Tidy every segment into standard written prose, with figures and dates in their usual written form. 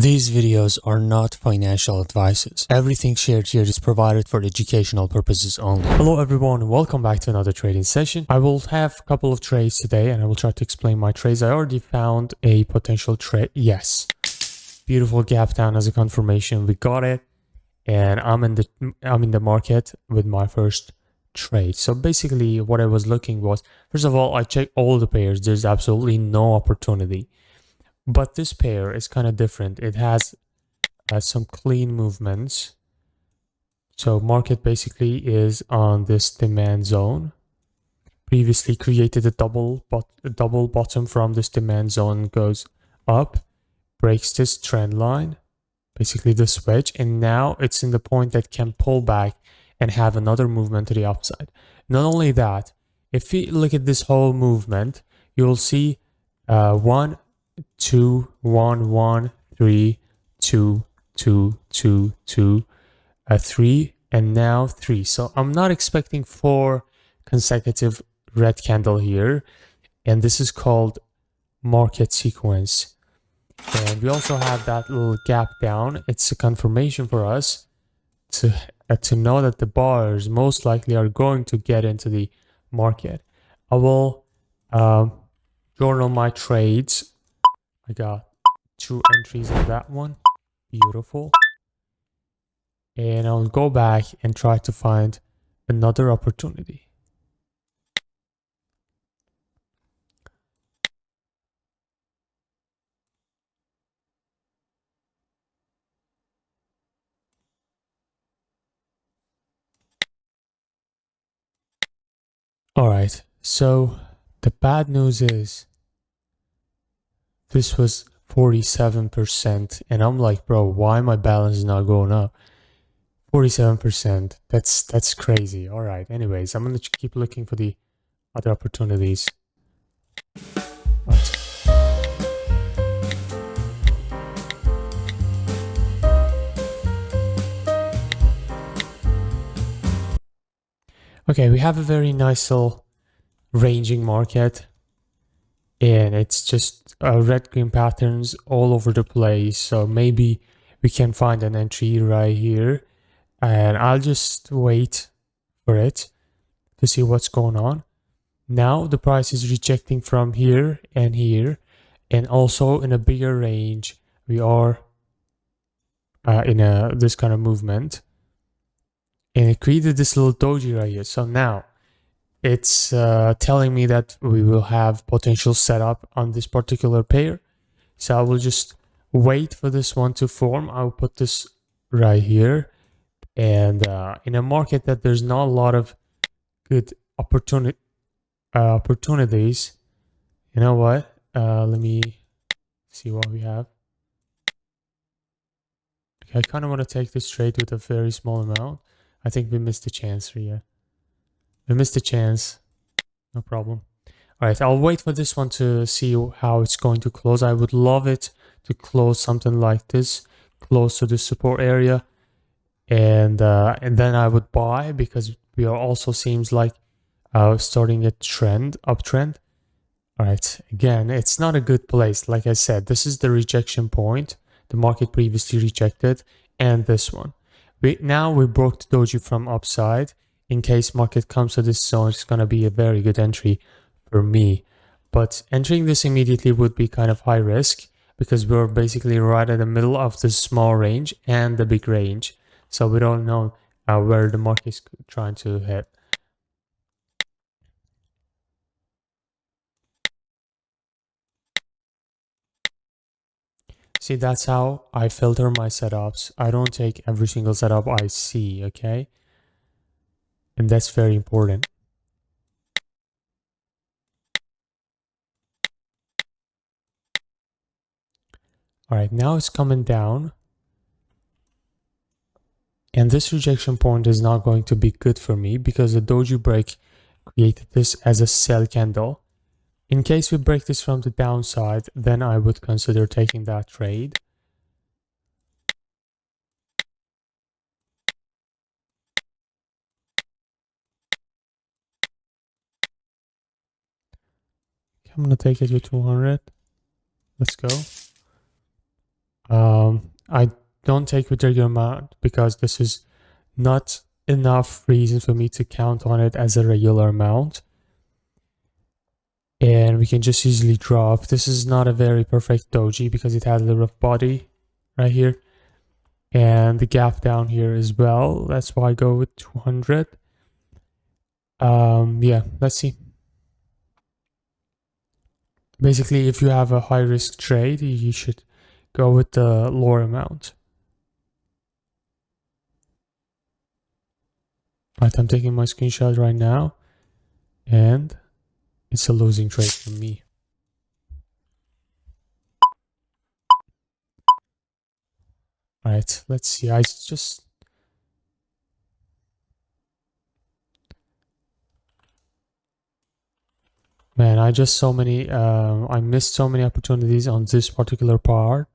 These videos are not financial advices. Everything shared here is provided for educational purposes only. Hello everyone, welcome back to another trading session. I will have a couple of trades today and I will try to explain my trades. I already found a potential trade. Yes. Beautiful gap down as a confirmation. We got it. And I'm in the market with my first trade. So basically what I was looking was, first of all, I checked all the pairs. There's absolutely no opportunity. But this pair is kind of different. It has some clean movements. So market basically is on this demand zone. Previously created a double bottom from this demand zone, goes up, breaks this trend line, basically the switch, and now it's in the point that can pull back and have another movement to the upside. Not only that, if you look at this whole movement, you'll see 1, 2, 1, 1, 3, 2, 2, 2, 2, 3, and now 3. So I'm not expecting 4 consecutive red candle here, and this is called market sequence. And we also have that little gap down. It's a confirmation for us to know that the bars most likely are going to get into the market. I will journal my trades. I got 2 entries on that one. Beautiful. And I'll go back and try to find another opportunity. All right. So the bad news is this was 47%. And I'm like, bro, why my balance is not going up? 47%. That's crazy. All right. Anyways, I'm going to keep looking for the other opportunities. Right. Okay, we have a very nice little ranging market. And it's just red-green patterns all over the place. So maybe we can find an entry right here. And I'll just wait for it to see what's going on. Now the price is rejecting from here and here, and also in a bigger range. We are in this kind of movement, and it created this little doji right here. So now it's telling me that we will have potential setup on this particular pair. So I will just wait for this one to form. I'll put this right here. And in a market that there's not a lot of good opportunities, you know what? Let me see what we have. Okay, I kind of want to take this trade with a very small amount. I think we missed a chance here. We missed a chance. No problem. All right, I'll wait for this one to see how it's going to close. I would love it to close something like this, close to the support area. And then I would buy, because we are also seems like starting a uptrend. All right, again, it's not a good place. Like I said, this is the rejection point. The market previously rejected, and this one. Now we broke the doji from upside. In case market comes to this zone, it's going to be a very good entry for me. But entering this immediately would be kind of high risk, because we're basically right at the middle of the small range and the big range. So we don't know where the market is trying to hit. See, that's how I filter my setups. I don't take every single setup I see, okay? And that's very important. All right, now it's coming down. And this rejection point is not going to be good for me, because the doji break created this as a sell candle. In case we break this from the downside, then I would consider taking that trade. I'm going to take it to 200. Let's go. I don't take with regular amount because this is not enough reason for me to count on it as a regular amount. And we can just easily drop. This is not a very perfect doji because it has a rough body right here. And the gap down here as well. That's why I go with 200. Yeah, let's see. Basically, if you have a high risk trade, you should go with the lower amount. Right, I'm taking my screenshot right now, and it's a losing trade for me. All right, let's see. I just man, I missed so many opportunities on this particular part,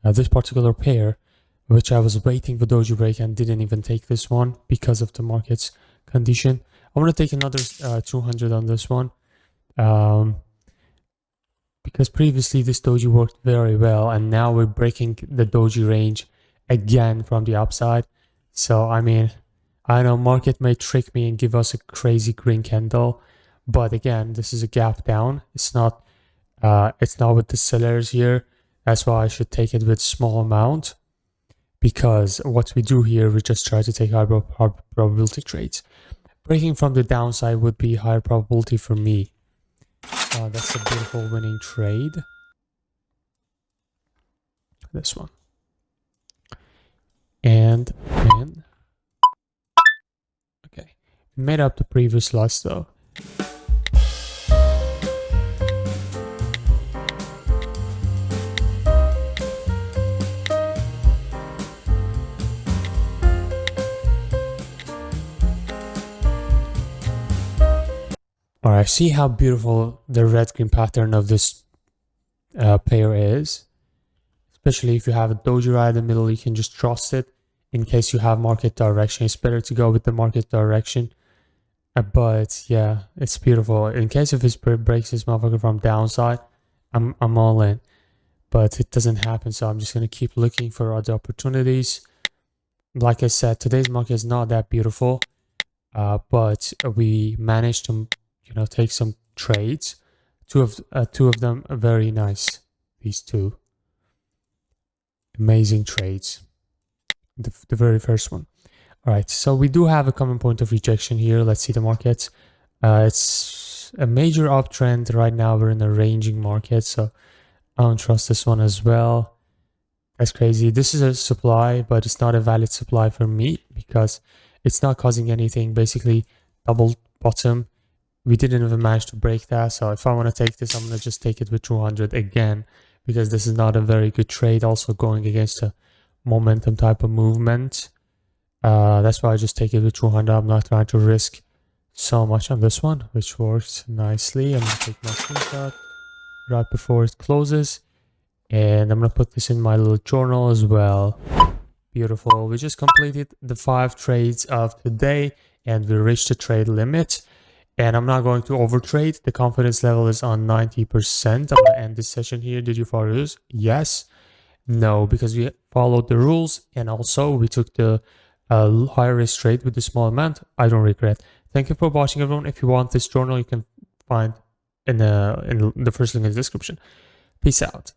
this particular pair, which I was waiting for doji break and didn't even take this one because of the market's condition. I want to take another 200 on this one. Because previously this doji worked very well, and now we're breaking the doji range again from the upside. So I mean, I know market may trick me and give us a crazy green candle, but again, this is a gap down. It's not with the sellers here. That's why I should take it with small amount, because what we do here, we just try to take high probability trades. Breaking from the downside would be higher probability for me. That's a beautiful winning trade. This one. And okay, made up the previous loss though. Alright, see how beautiful the red-green pattern of this pair is. Especially if you have a doji right in the middle, you can just trust it. In case you have market direction, it's better to go with the market direction. But yeah, it's beautiful. In case if it breaks this motherfucker from downside, I'm all in. But it doesn't happen, so I'm just gonna keep looking for other opportunities. Like I said, today's market is not that beautiful, but we managed to, take some trades. Two of them are very nice. These two amazing trades. The very first one. All right, so we do have a common point of rejection here. Let's see the market. It's a major uptrend right now. We're in a ranging market, so I don't trust this one as well. That's crazy. This is a supply, but it's not a valid supply for me because it's not causing anything. Basically, double bottom. We didn't even manage to break that. So if I want to take this, I'm going to just take it with 200 again, because this is not a very good trade. Also going against a momentum type of movement. That's why I just take it with 200. I'm not trying to risk so much on this one, which works nicely. I'm going to take my screenshot right before it closes. And I'm going to put this in my little journal as well. Beautiful. We just completed the 5 trades of today and we reached the trade limit. And I'm not going to overtrade. The confidence level is on 90%. I'm going to end this session here. Did you follow this? Yes. No, because we followed the rules and also we took the higher risk trade with the small amount. I don't regret. Thank you for watching, everyone. If you want this journal, you can find in the first link in the description. Peace out.